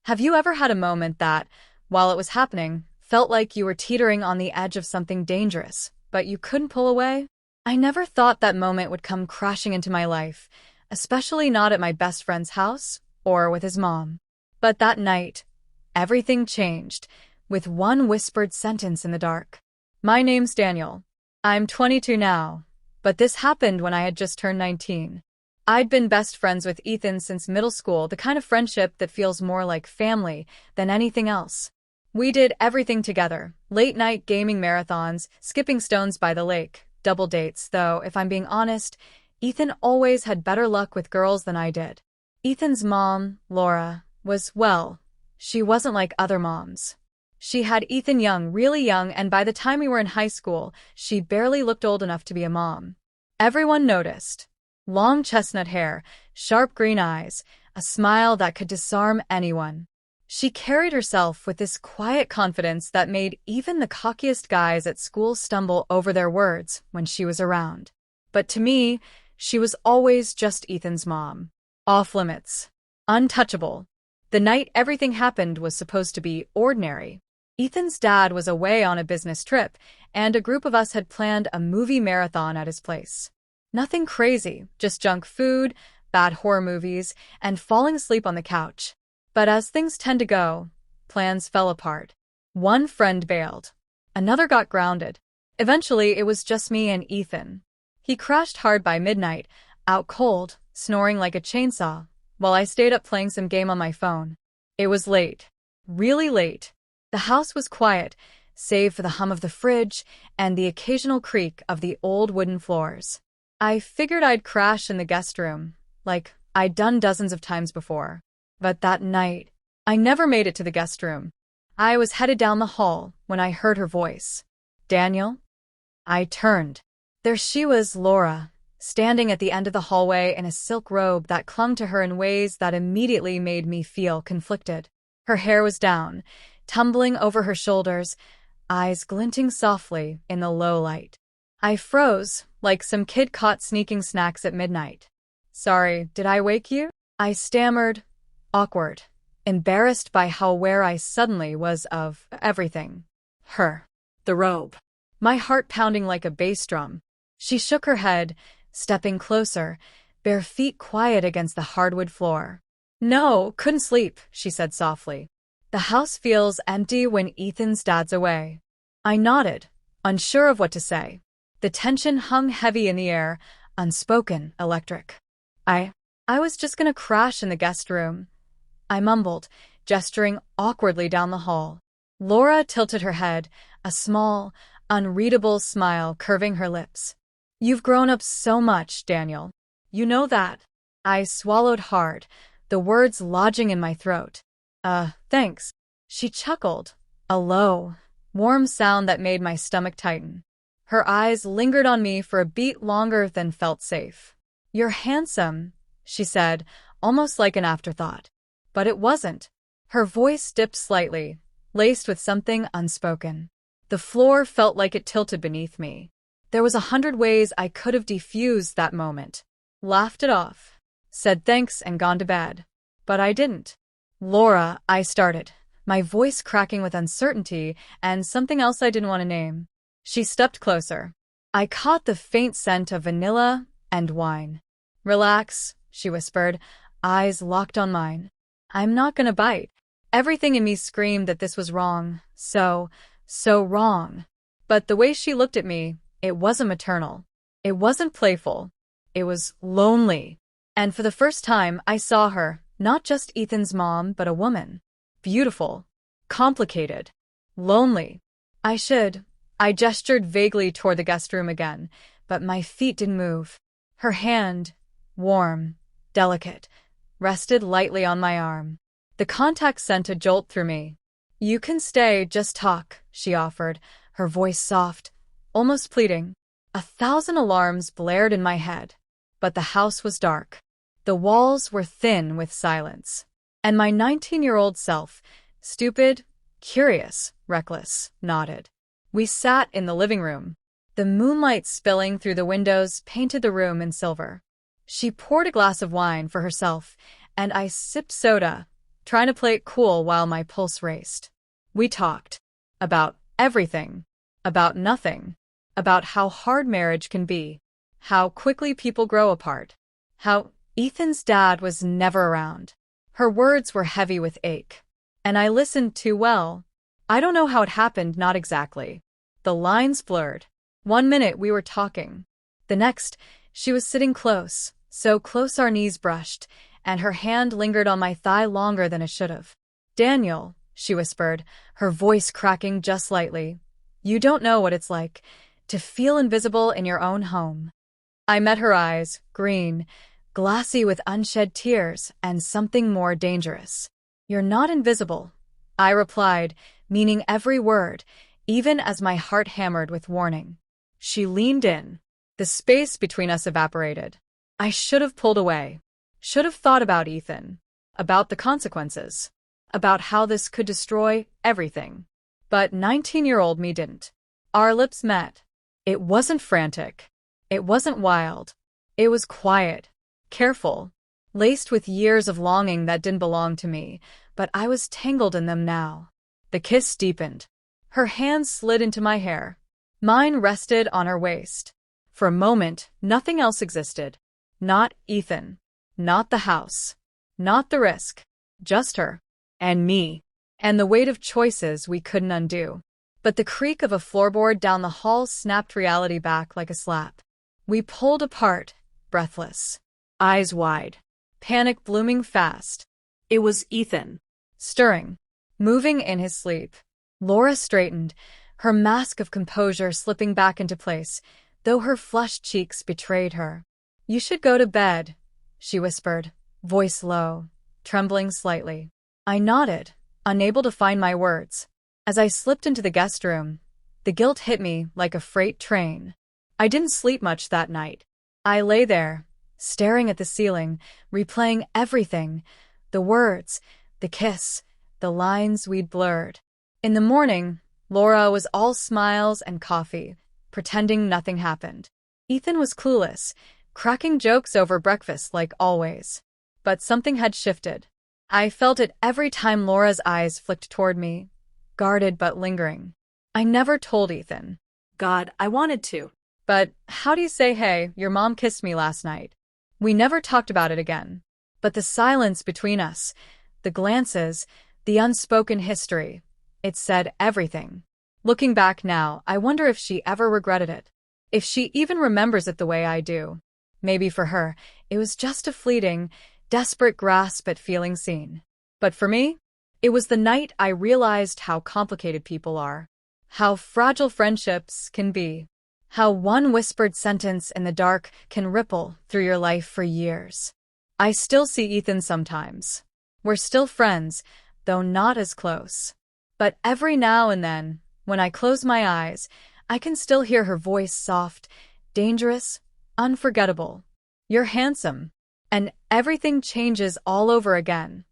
Have you ever had a moment that, while it was happening, felt like you were teetering on the edge of something dangerous, but you couldn't pull away? I never thought that moment would come crashing into my life, especially not at my best friend's house or with his mom. But that night, everything changed, with one whispered sentence in the dark. My name's Daniel. I'm 22 now, but this happened when I had just turned 19. I'd been best friends with Ethan since middle school, the kind of friendship that feels more like family than anything else. We did everything together, late-night gaming marathons, skipping stones by the lake, double dates, though, if I'm being honest, Ethan always had better luck with girls than I did. Ethan's mom, Laura, well, she wasn't like other moms. She had Ethan young, really young, and by the time we were in high school, she barely looked old enough to be a mom. Everyone noticed. Long chestnut hair, sharp green eyes, a smile that could disarm anyone. She carried herself with this quiet confidence that made even the cockiest guys at school stumble over their words when she was around. But to me, she was always just Ethan's mom. Off limits. Untouchable. The night everything happened was supposed to be ordinary. Ethan's dad was away on a business trip, and a group of us had planned a movie marathon at his place. Nothing crazy, just junk food, bad horror movies, and falling asleep on the couch. But as things tend to go, plans fell apart. One friend bailed. Another got grounded. Eventually, it was just me and Ethan. He crashed hard by midnight, out cold, snoring like a chainsaw, while I stayed up playing some game on my phone. It was late. Really late. The house was quiet, save for the hum of the fridge and the occasional creak of the old wooden floors. I figured I'd crash in the guest room, like I'd done dozens of times before. But that night, I never made it to the guest room. I was headed down the hall when I heard her voice. Daniel? I turned. There she was, Laura, standing at the end of the hallway in a silk robe that clung to her in ways that immediately made me feel conflicted. Her hair was down, tumbling over her shoulders, eyes glinting softly in the low light. I froze, like some kid caught sneaking snacks at midnight. Sorry, did I wake you? I stammered, awkward, embarrassed by how aware I suddenly was of everything. Her. The robe. My heart pounding like a bass drum. She shook her head, stepping closer, bare feet quiet against the hardwood floor. No, couldn't sleep, she said softly. The house feels empty when Ethan's dad's away. I nodded, unsure of what to say. The tension hung heavy in the air, unspoken, electric. I was just gonna crash in the guest room, I mumbled, gesturing awkwardly down the hall. Laura tilted her head, a small, unreadable smile curving her lips. You've grown up so much, Daniel. You know that. I swallowed hard, the words lodging in my throat. Thanks. She chuckled, a low, warm sound that made my stomach tighten. Her eyes lingered on me for a beat longer than felt safe. You're handsome, she said, almost like an afterthought. But it wasn't. Her voice dipped slightly, laced with something unspoken. The floor felt like it tilted beneath me. There was 100 ways I could have defused that moment. Laughed it off. Said thanks and gone to bed. But I didn't. Laura, I started, my voice cracking with uncertainty and something else I didn't want to name. She stepped closer. I caught the faint scent of vanilla and wine. Relax, she whispered, eyes locked on mine. I'm not gonna bite. Everything in me screamed that this was wrong. So wrong. But the way she looked at me, it wasn't maternal. It wasn't playful. It was lonely. And for the first time, I saw her, not just Ethan's mom, but a woman. Beautiful. Complicated. Lonely. I gestured vaguely toward the guest room again, but my feet didn't move. Her hand, warm, delicate, rested lightly on my arm. The contact sent a jolt through me. You can stay, just talk, she offered, her voice soft, almost pleading. 1,000 alarms blared in my head, but the house was dark. The walls were thin with silence. And my 19-year-old self, stupid, curious, reckless, nodded. We sat in the living room. The moonlight spilling through the windows painted the room in silver. She poured a glass of wine for herself, and I sipped soda, trying to play it cool while my pulse raced. We talked. About everything. About nothing. About how hard marriage can be. How quickly people grow apart. How Ethan's dad was never around. Her words were heavy with ache. And I listened too well. I don't know how it happened, not exactly. The lines blurred. One minute we were talking. The next, she was sitting close, so close our knees brushed, and her hand lingered on my thigh longer than it should have. "Daniel," she whispered, her voice cracking just slightly, "you don't know what it's like to feel invisible in your own home." I met her eyes, green, glassy with unshed tears, and something more dangerous. "You're not invisible," I replied, meaning every word, even as my heart hammered with warning. She leaned in. The space between us evaporated. I should have pulled away. Should have thought about Ethan. About the consequences. About how this could destroy everything. But 19-year-old me didn't. Our lips met. It wasn't frantic. It wasn't wild. It was quiet. Careful. Laced with years of longing that didn't belong to me, but I was tangled in them now. The kiss deepened. Her hands slid into my hair. Mine rested on her waist. For a moment, nothing else existed. Not Ethan. Not the house. Not the risk. Just her. And me. And the weight of choices we couldn't undo. But the creak of a floorboard down the hall snapped reality back like a slap. We pulled apart, breathless. Eyes wide. Panic blooming fast. It was Ethan. Stirring. Moving in his sleep. Laura straightened, her mask of composure slipping back into place, though her flushed cheeks betrayed her. "You should go to bed," she whispered, voice low, trembling slightly. I nodded, unable to find my words. As I slipped into the guest room, the guilt hit me like a freight train. I didn't sleep much that night. I lay there, staring at the ceiling, replaying everything, the words, the kiss, the lines we'd blurred. In the morning, Laura was all smiles and coffee, pretending nothing happened. Ethan was clueless, cracking jokes over breakfast like always. But something had shifted. I felt it every time Laura's eyes flicked toward me, guarded but lingering. I never told Ethan. God, I wanted to. But how do you say, "Hey, your mom kissed me last night"? We never talked about it again. But the silence between us, the glances, the unspoken history, it said everything. Looking back now, I wonder if she ever regretted it. If she even remembers it the way I do. Maybe for her, it was just a fleeting, desperate grasp at feeling seen. But for me, it was the night I realized how complicated people are. How fragile friendships can be. How one whispered sentence in the dark can ripple through your life for years. I still see Ethan sometimes. We're still friends, though not as close. But every now and then, when I close my eyes, I can still hear her voice, soft, dangerous, unforgettable. "You're handsome." And everything changes all over again.